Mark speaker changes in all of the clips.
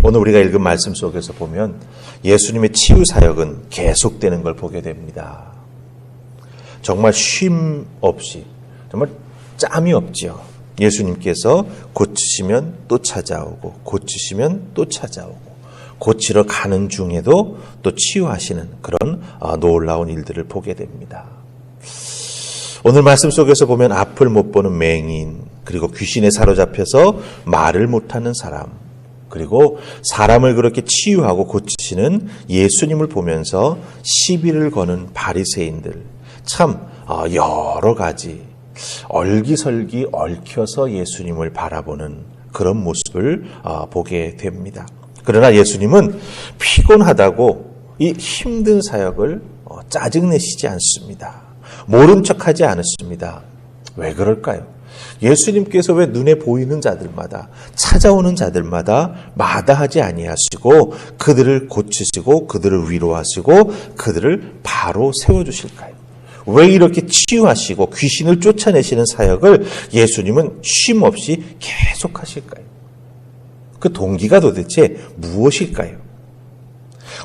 Speaker 1: 오늘 우리가 읽은 말씀 속에서 보면 예수님의 치유 사역은 계속되는 걸 보게 됩니다. 정말 쉼 없이, 정말 짬이 없지요. 예수님께서 고치시면 또 찾아오고, 고치시면 또 찾아오고, 고치러 가는 중에도 또 치유하시는 그런 놀라운 일들을 보게 됩니다. 오늘 말씀 속에서 보면 앞을 못 보는 맹인, 그리고 귀신에 사로잡혀서 말을 못하는 사람, 그리고 사람을 그렇게 치유하고 고치시는 예수님을 보면서 시비를 거는 바리새인들, 참 여러 가지 얼기설기 얽혀서 예수님을 바라보는 그런 모습을 보게 됩니다. 그러나 예수님은 피곤하다고 이 힘든 사역을 짜증내시지 않습니다. 모른 척하지 않았습니다. 왜 그럴까요? 예수님께서 왜 눈에 보이는 자들마다, 찾아오는 자들마다 마다하지 아니하시고 그들을 고치시고 그들을 위로하시고 그들을 바로 세워주실까요? 왜 이렇게 치유하시고 귀신을 쫓아내시는 사역을 예수님은 쉼 없이 계속하실까요? 그 동기가 도대체 무엇일까요?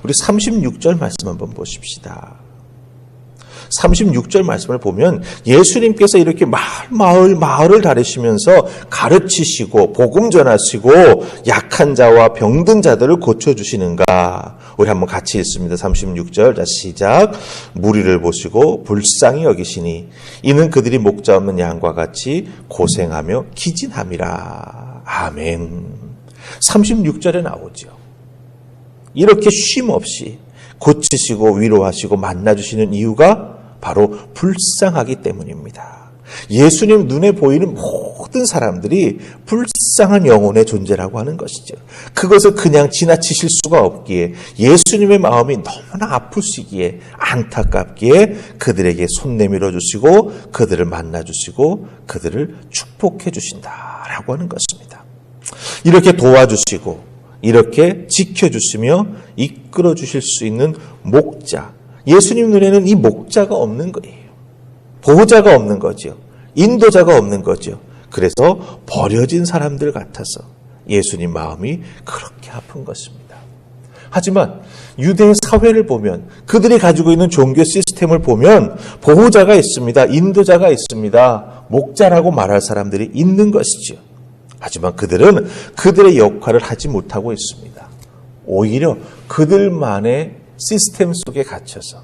Speaker 1: 우리 36절 말씀 한번 보십시다. 36절 말씀을 보면 예수님께서 이렇게 마을을 다니시면서 가르치시고 복음 전하시고 약한 자와 병든 자들을 고쳐주시는가? 우리 한번 같이 읽습니다. 36절, 자 시작. 무리를 보시고 불쌍히 여기시니 이는 그들이 목자 없는 양과 같이 고생하며 기진함이라. 아멘. 36절에 나오죠. 이렇게 쉼 없이 고치시고 위로하시고 만나주시는 이유가 바로 불쌍하기 때문입니다. 예수님 눈에 보이는 모든 사람들이 불쌍한 영혼의 존재라고 하는 것이죠. 그것을 그냥 지나치실 수가 없기에 예수님의 마음이 너무나 아프시기에 안타깝기에 그들에게 손 내밀어 주시고 그들을 만나 주시고 그들을 축복해 주신다라고 하는 것입니다. 이렇게 도와주시고 이렇게 지켜주시며 이끌어 주실 수 있는 목자, 예수님 눈에는 이 목자가 없는 거예요. 보호자가 없는 거죠. 인도자가 없는 거죠. 그래서 버려진 사람들 같아서 예수님 마음이 그렇게 아픈 것입니다. 하지만 유대의 사회를 보면 그들이 가지고 있는 종교 시스템을 보면 보호자가 있습니다. 인도자가 있습니다. 목자라고 말할 사람들이 있는 것이죠. 하지만 그들은 그들의 역할을 하지 못하고 있습니다. 오히려 그들만의 시스템 속에 갇혀서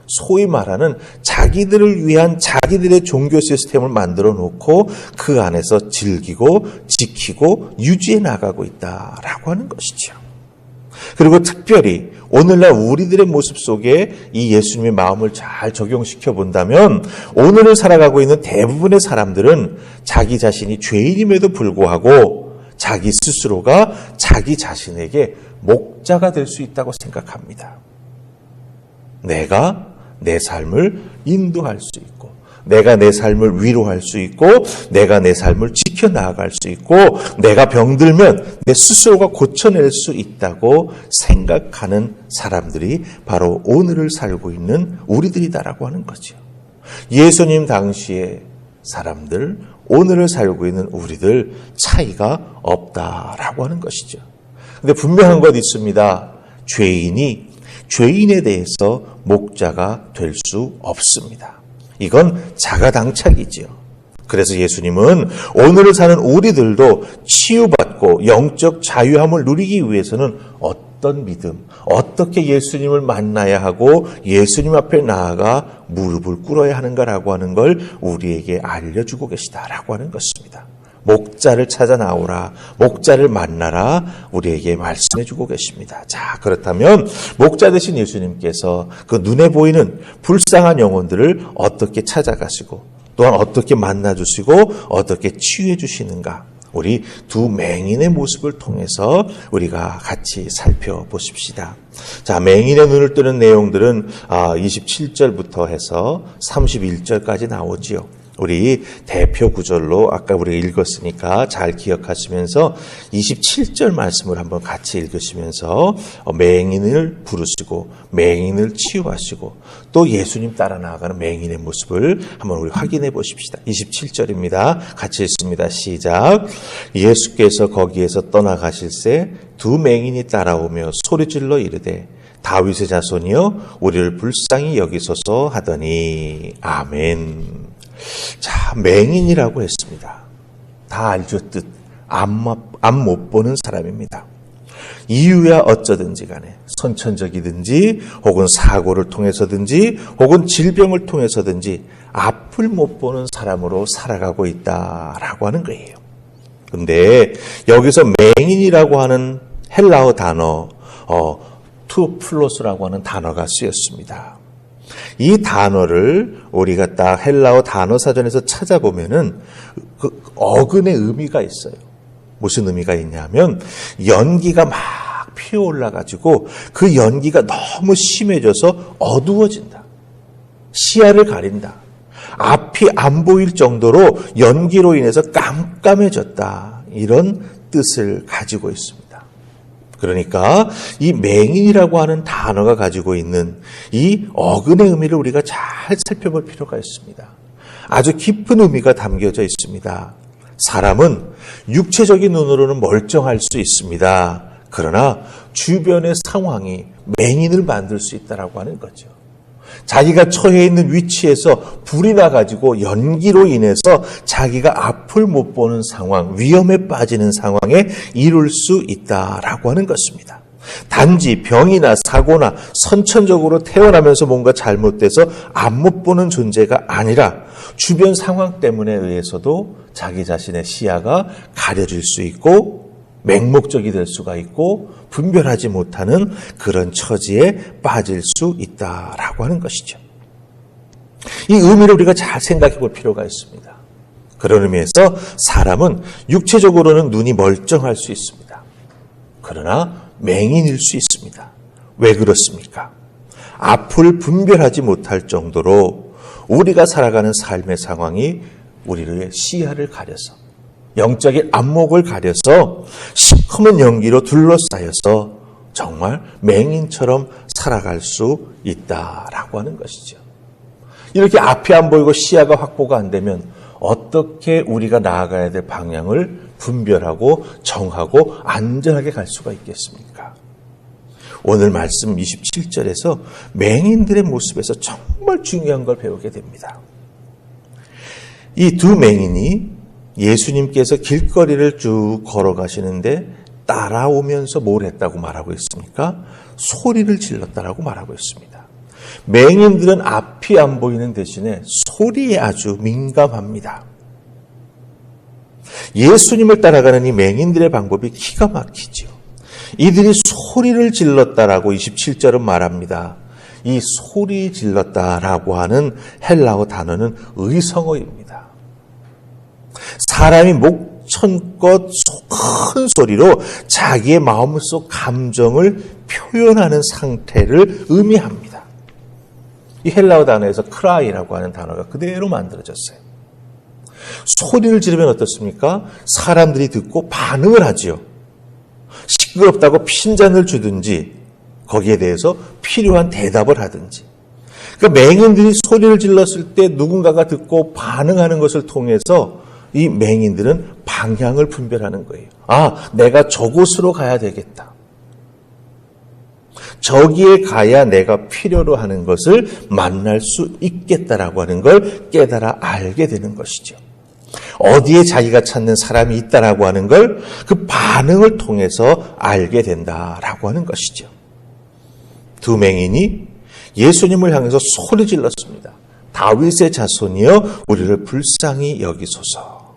Speaker 1: 소위 말하는 자기들을 위한 자기들의 종교 시스템을 만들어 놓고 그 안에서 즐기고 지키고 유지해 나가고 있다라고 하는 것이죠. 그리고 특별히 오늘날 우리들의 모습 속에 이 예수님의 마음을 잘 적용시켜 본다면 오늘을 살아가고 있는 대부분의 사람들은 자기 자신이 죄인임에도 불구하고 자기 스스로가 자기 자신에게 목자가 될 수 있다고 생각합니다. 내가 내 삶을 인도할 수 있고 내가 내 삶을 위로할 수 있고 내가 내 삶을 지켜나갈 수 있고 내가 병들면 내 스스로가 고쳐낼 수 있다고 생각하는 사람들이 바로 오늘을 살고 있는 우리들이다라고 하는 거죠. 예수님 당시의 사람들, 오늘을 살고 있는 우리들 차이가 없다라고 하는 것이죠. 근데 분명한 것 있습니다. 죄인이 죄인에 대해서 목자가 될 수 없습니다. 이건 자가당착이지요. 그래서 예수님은 오늘을 사는 우리들도 치유받고 영적 자유함을 누리기 위해서는 어떤 믿음, 어떻게 예수님을 만나야 하고 예수님 앞에 나아가 무릎을 꿇어야 하는가라고 하는 걸 우리에게 알려주고 계시다라고 하는 것입니다. 목자를 찾아 나오라, 목자를 만나라 우리에게 말씀해 주고 계십니다. 자, 그렇다면 목자 되신 예수님께서 그 눈에 보이는 불쌍한 영혼들을 어떻게 찾아가시고 또한 어떻게 만나주시고 어떻게 치유해 주시는가, 우리 두 맹인의 모습을 통해서 우리가 같이 살펴보십시다. 자, 맹인의 눈을 뜨는 내용들은 27절부터 해서 31절까지 나오지요. 우리 대표 구절로 아까 우리가 읽었으니까 잘 기억하시면서 27절 말씀을 한번 같이 읽으시면서 맹인을 부르시고 맹인을 치유하시고 또 예수님 따라 나아가는 맹인의 모습을 한번 우리 확인해 보십시다. 27절입니다. 같이 읽습니다. 시작. 예수께서 거기에서 떠나가실새 두 맹인이 따라오며 소리질러 이르되 다윗의 자손이여 우리를 불쌍히 여기소서 하더니 아멘. 자, 맹인이라고 했습니다. 다 알죠, 뜻. 앞 못 보는 사람입니다. 이유야 어쩌든지 간에 선천적이든지 혹은 사고를 통해서든지 혹은 질병을 통해서든지 앞을 못 보는 사람으로 살아가고 있다라고 하는 거예요. 근데 여기서 맹인이라고 하는 헬라어 단어 투플로스라고 하는 단어가 쓰였습니다. 이 단어를 우리가 딱 헬라어 단어 사전에서 찾아보면은 그 어근의 의미가 있어요. 무슨 의미가 있냐면 연기가 막 피어올라 가지고 그 연기가 너무 심해져서 어두워진다. 시야를 가린다. 앞이 안 보일 정도로 연기로 인해서 깜깜해졌다. 이런 뜻을 가지고 있습니다. 그러니까 이 맹인이라고 하는 단어가 가지고 있는 이 어근의 의미를 우리가 잘 살펴볼 필요가 있습니다. 아주 깊은 의미가 담겨져 있습니다. 사람은 육체적인 눈으로는 멀쩡할 수 있습니다. 그러나 주변의 상황이 맹인을 만들 수 있다라고 하는 거죠. 자기가 처해 있는 위치에서 불이 나가지고 연기로 인해서 자기가 앞을 못 보는 상황, 위험에 빠지는 상황에 이룰 수 있다라고 하는 것입니다. 단지 병이나 사고나 선천적으로 태어나면서 뭔가 잘못돼서 앞 못 보는 존재가 아니라 주변 상황 때문에 의해서도 자기 자신의 시야가 가려질 수 있고 맹목적이 될 수가 있고 분별하지 못하는 그런 처지에 빠질 수 있다라고 하는 것이죠. 이 의미를 우리가 잘 생각해 볼 필요가 있습니다. 그런 의미에서 사람은 육체적으로는 눈이 멀쩡할 수 있습니다. 그러나 맹인일 수 있습니다. 왜 그렇습니까? 앞을 분별하지 못할 정도로 우리가 살아가는 삶의 상황이 우리의 시야를 가려서 영적인 안목을 가려서 시커먼 연기로 둘러싸여서 정말 맹인처럼 살아갈 수 있다라고 하는 것이죠. 이렇게 앞이 안 보이고 시야가 확보가 안 되면 어떻게 우리가 나아가야 될 방향을 분별하고 정하고 안전하게 갈 수가 있겠습니까? 오늘 말씀 27절에서 맹인들의 모습에서 정말 중요한 걸 배우게 됩니다. 이 두 맹인이 예수님께서 길거리를 쭉 걸어가시는데 따라오면서 뭘 했다고 말하고 있습니까? 소리를 질렀다라고 말하고 있습니다. 맹인들은 앞이 안 보이는 대신에 소리에 아주 민감합니다. 예수님을 따라가는 이 맹인들의 방법이 기가 막히죠. 이들이 소리를 질렀다라고 27절은 말합니다. 이 소리 질렀다라고 하는 헬라어 단어는 의성어입니다. 사람이 목천껏 큰 소리로 자기의 마음속 감정을 표현하는 상태를 의미합니다. 이 헬라어 단어에서 크라이라고 하는 단어가 그대로 만들어졌어요. 소리를 지르면 어떻습니까? 사람들이 듣고 반응을 하지요. 시끄럽다고 핀잔을 주든지 거기에 대해서 필요한 대답을 하든지. 그러니까 맹인들이 소리를 질렀을 때 누군가가 듣고 반응하는 것을 통해서 이 맹인들은 방향을 분별하는 거예요. 아, 내가 저곳으로 가야 되겠다. 저기에 가야 내가 필요로 하는 것을 만날 수 있겠다라고 하는 걸 깨달아 알게 되는 것이죠. 어디에 자기가 찾는 사람이 있다라고 하는 걸 그 반응을 통해서 알게 된다라고 하는 것이죠. 두 맹인이 예수님을 향해서 소리 질렀습니다. 다윗의 자손이여 우리를 불쌍히 여기소서.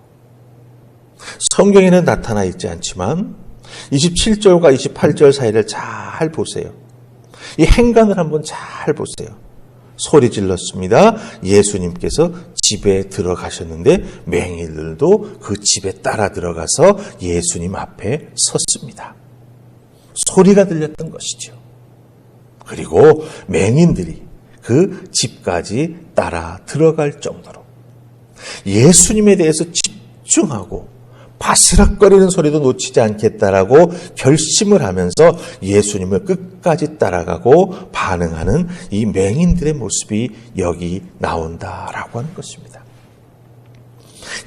Speaker 1: 성경에는 나타나 있지 않지만 27절과 28절 사이를 잘 보세요. 이 행간을 한번 잘 보세요. 소리 질렀습니다. 예수님께서 집에 들어가셨는데 맹인들도 그 집에 따라 들어가서 예수님 앞에 섰습니다. 소리가 들렸던 것이죠. 그리고 맹인들이 그 집까지 따라 들어갈 정도로 예수님에 대해서 집중하고 바스락거리는 소리도 놓치지 않겠다라고 결심을 하면서 예수님을 끝까지 따라가고 반응하는 이 맹인들의 모습이 여기 나온다라고 하는 것입니다.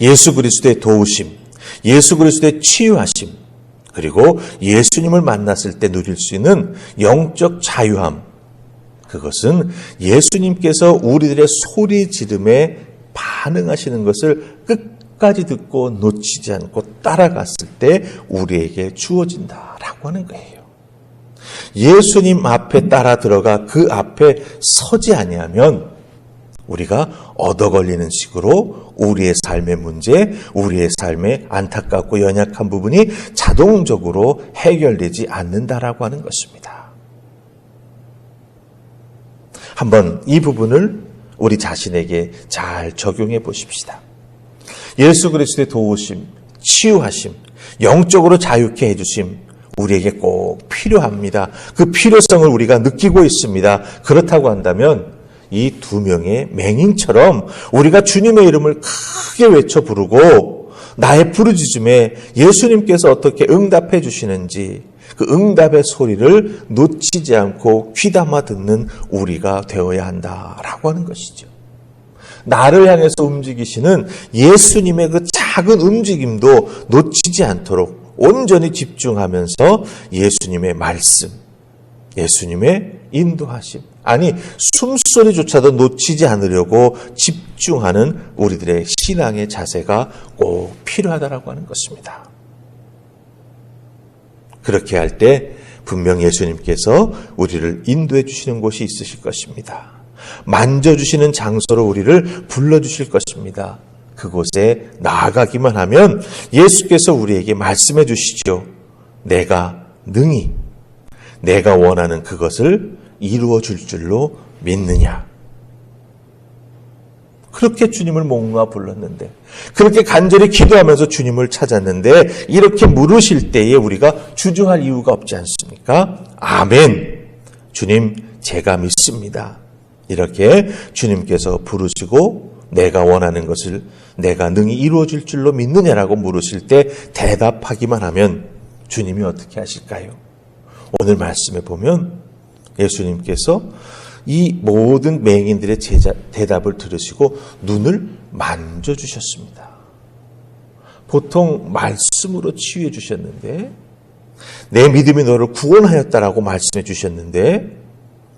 Speaker 1: 예수 그리스도의 도우심, 예수 그리스도의 치유하심, 그리고 예수님을 만났을 때 누릴 수 있는 영적 자유함, 그것은 예수님께서 우리들의 소리 지름에 반응하시는 것을 끝까지 듣고 놓치지 않고 따라갔을 때 우리에게 주어진다라고 하는 거예요. 예수님 앞에 따라 들어가 그 앞에 서지 아니하면 우리가 얻어걸리는 식으로 우리의 삶의 문제, 우리의 삶의 안타깝고 연약한 부분이 자동적으로 해결되지 않는다라고 하는 것입니다. 한번 이 부분을 우리 자신에게 잘 적용해 보십시다. 예수 그리스도의 도우심, 치유하심, 영적으로 자유케 해주심, 우리에게 꼭 필요합니다. 그 필요성을 우리가 느끼고 있습니다. 그렇다고 한다면 이 두 명의 맹인처럼 우리가 주님의 이름을 크게 외쳐 부르고 나의 부르짖음에 예수님께서 어떻게 응답해 주시는지 그 응답의 소리를 놓치지 않고 귀담아 듣는 우리가 되어야 한다라고 하는 것이죠. 나를 향해서 움직이시는 예수님의 그 작은 움직임도 놓치지 않도록 온전히 집중하면서 예수님의 말씀, 예수님의 인도하심, 아니 숨소리조차도 놓치지 않으려고 집중하는 우리들의 신앙의 자세가 꼭 필요하다라고 하는 것입니다. 그렇게 할 때 분명 예수님께서 우리를 인도해 주시는 곳이 있으실 것입니다. 만져주시는 장소로 우리를 불러주실 것입니다. 그곳에 나아가기만 하면 예수께서 우리에게 말씀해 주시죠. 내가 능히 내가 원하는 그것을 이루어 줄 줄로 믿느냐. 그렇게 주님을 목놓아 불렀는데, 그렇게 간절히 기도하면서 주님을 찾았는데 이렇게 물으실 때에 우리가 주저할 이유가 없지 않습니까? 아멘. 주님, 제가 믿습니다. 이렇게 주님께서 부르시고 내가 원하는 것을 내가 능히 이루어질 줄로 믿느냐라고 물으실 때 대답하기만 하면 주님이 어떻게 하실까요? 오늘 말씀에 보면 예수님께서 이 모든 맹인들의 대답을 들으시고 눈을 만져주셨습니다. 보통 말씀으로 치유해 주셨는데, 내 믿음이 너를 구원하였다라고 말씀해 주셨는데,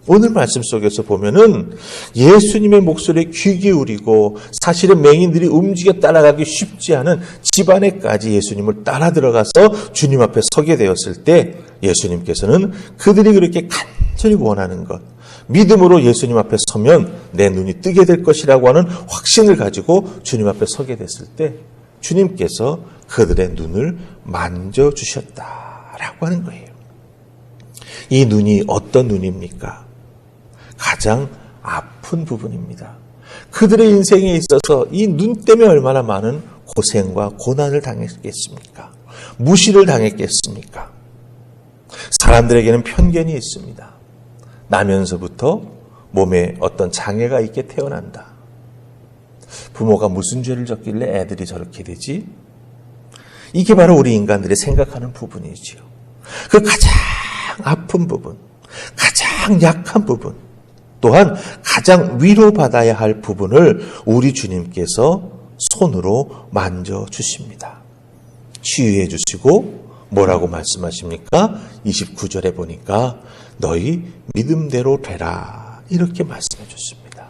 Speaker 1: 오늘 말씀 속에서 보면은 예수님의 목소리에 귀 기울이고 사실은 맹인들이 움직여 따라가기 쉽지 않은 집 안에까지 예수님을 따라 들어가서 주님 앞에 서게 되었을 때 예수님께서는 그들이 그렇게 간절히 원하는 것, 믿음으로 예수님 앞에 서면 내 눈이 뜨게 될 것이라고 하는 확신을 가지고 주님 앞에 서게 됐을 때 주님께서 그들의 눈을 만져주셨다라고 하는 거예요. 이 눈이 어떤 눈입니까? 가장 아픈 부분입니다. 그들의 인생에 있어서 이 눈 때문에 얼마나 많은 고생과 고난을 당했겠습니까? 무시를 당했겠습니까? 사람들에게는 편견이 있습니다. 나면서부터 몸에 어떤 장애가 있게 태어난다. 부모가 무슨 죄를 졌길래 애들이 저렇게 되지? 이게 바로 우리 인간들이 생각하는 부분이지요. 그 가장 아픈 부분, 가장 약한 부분, 또한 가장 위로받아야 할 부분을 우리 주님께서 손으로 만져주십니다. 치유해 주시고 뭐라고 말씀하십니까? 29절에 보니까 너희 믿음대로 되라 이렇게 말씀해 주십니다.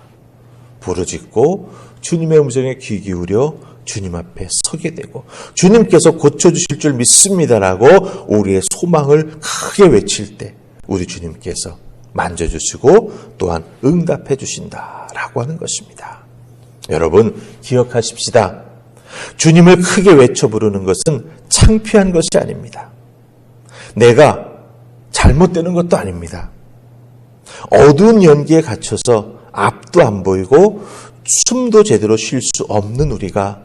Speaker 1: 부르짖고 주님의 음성에 귀 기울여 주님 앞에 서게 되고 주님께서 고쳐주실 줄 믿습니다라고 우리의 소망을 크게 외칠 때 우리 주님께서 만져주시고 또한 응답해 주신다라고 하는 것입니다. 여러분 기억하십시다. 주님을 크게 외쳐 부르는 것은 창피한 것이 아닙니다. 내가 잘못되는 것도 아닙니다. 어두운 연기에 갇혀서 앞도 안 보이고 숨도 제대로 쉴 수 없는 우리가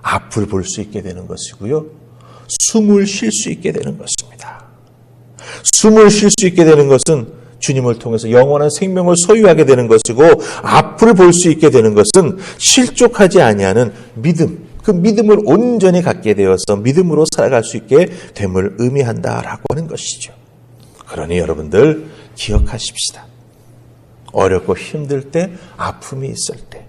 Speaker 1: 앞을 볼 수 있게 되는 것이고요. 숨을 쉴 수 있게 되는 것입니다. 숨을 쉴 수 있게 되는 것은 주님을 통해서 영원한 생명을 소유하게 되는 것이고 앞을 볼 수 있게 되는 것은 실족하지 아니하는 믿음, 그 믿음을 온전히 갖게 되어서 믿음으로 살아갈 수 있게 됨을 의미한다라고 하는 것이죠. 그러니 여러분들 기억하십시다. 어렵고 힘들 때, 아픔이 있을 때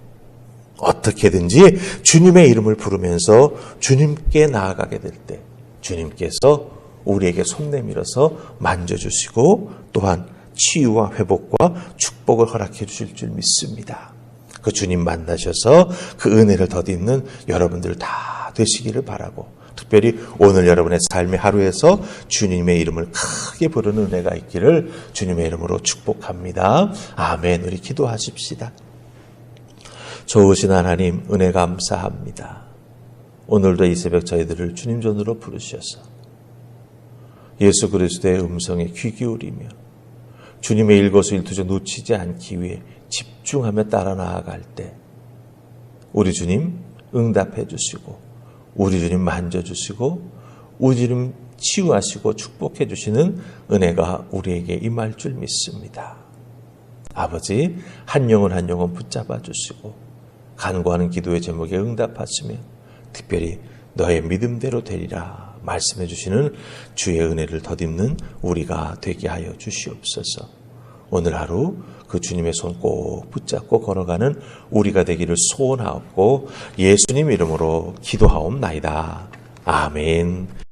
Speaker 1: 어떻게든지 주님의 이름을 부르면서 주님께 나아가게 될 때 주님께서 우리에게 손 내밀어서 만져주시고 또한 치유와 회복과 축복을 허락해 주실 줄 믿습니다. 그 주님 만나셔서 그 은혜를 덧입는 여러분들 다 되시기를 바라고, 특별히 오늘 여러분의 삶의 하루에서 주님의 이름을 크게 부르는 은혜가 있기를 주님의 이름으로 축복합니다. 아멘. 우리 기도하십시다. 좋으신 하나님, 은혜 감사합니다. 오늘도 이 새벽 저희들을 주님 전으로 부르셔서 예수 그리스도의 음성에 귀 기울이며 주님의 일거수일투족 놓치지 않기 위해 집중하며 따라 나아갈 때 우리 주님 응답해 주시고 우리 주님 만져주시고 우리 주님 치유하시고 축복해 주시는 은혜가 우리에게 임할 줄 믿습니다. 아버지, 한 영혼 한 영혼 붙잡아 주시고 간구하는 기도의 제목에 응답하시며 특별히 너의 믿음대로 되리라 말씀해 주시는 주의 은혜를 덧입는 우리가 되게 하여 주시옵소서. 오늘 하루 그 주님의 손 꼭 붙잡고 걸어가는 우리가 되기를 소원하옵고 예수님 이름으로 기도하옵나이다. 아멘.